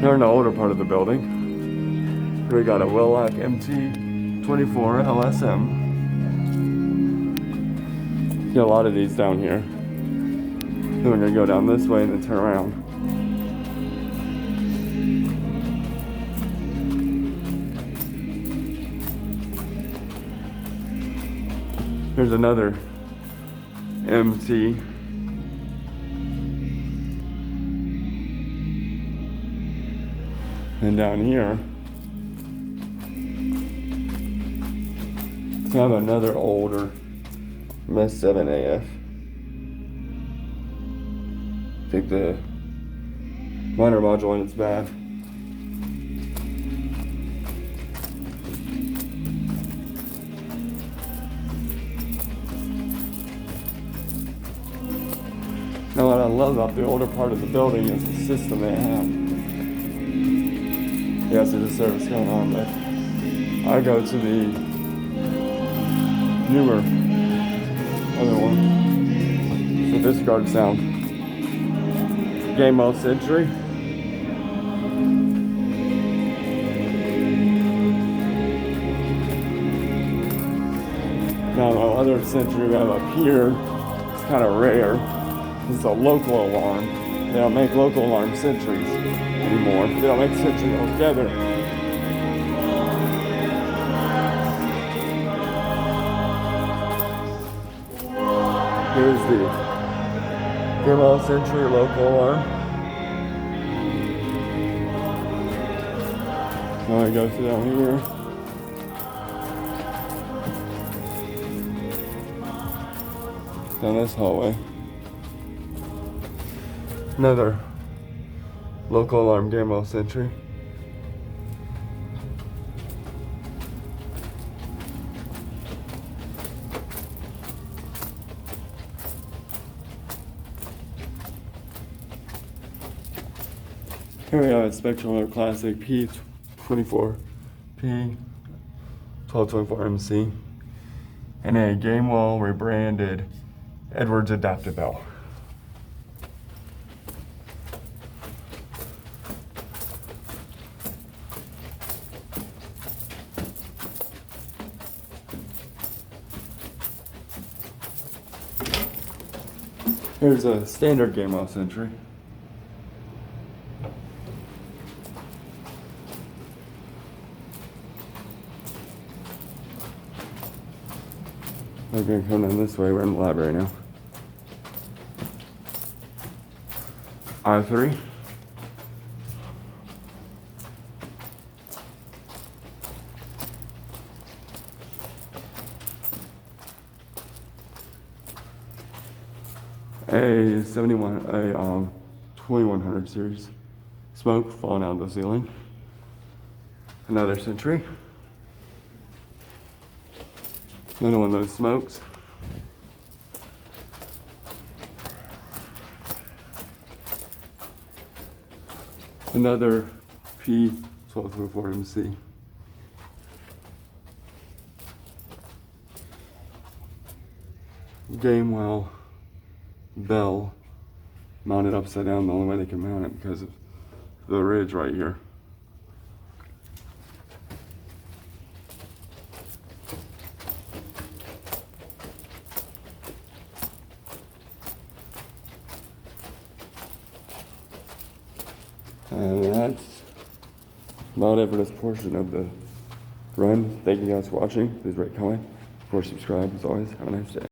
They're in the older part of the building. We got a Willock MT24 LSM. Got a lot of these down here. Then we're gonna go down this way and then turn around. Here's another MT. And down here, we have another older MS7AF. I think the minor module in it's bad. Now what I love about the older part of the building is the system they have. Yes, there's a service going on, but I go to the newer other one. So discard sound. Game mode Century. Now the other Century we have up here, it's kind of rare. This is a local alarm. They don't make local alarm Centuries anymore. They don't make Century altogether. Here's the Gimel Century local alarm. Now I go through down here. Down this hallway. Another local alarm Gimel Century. Here we have a Spectrum Classic P24P 1224MC and a Gamewell rebranded Edwards Adaptable. Here's a standard Gamewell Century. We're gonna come down this way. We're in the library now. I3. A 2100 series. Smoke falling out of the ceiling. Another Century. Another one of those smokes. Another P1224MC. Gamewell bell mounted upside down. The only way they can mount it because of the ridge right here. And that's about it for this portion of the run. Thank you guys for watching. Please rate, comment, of course subscribe as always. Have a nice day.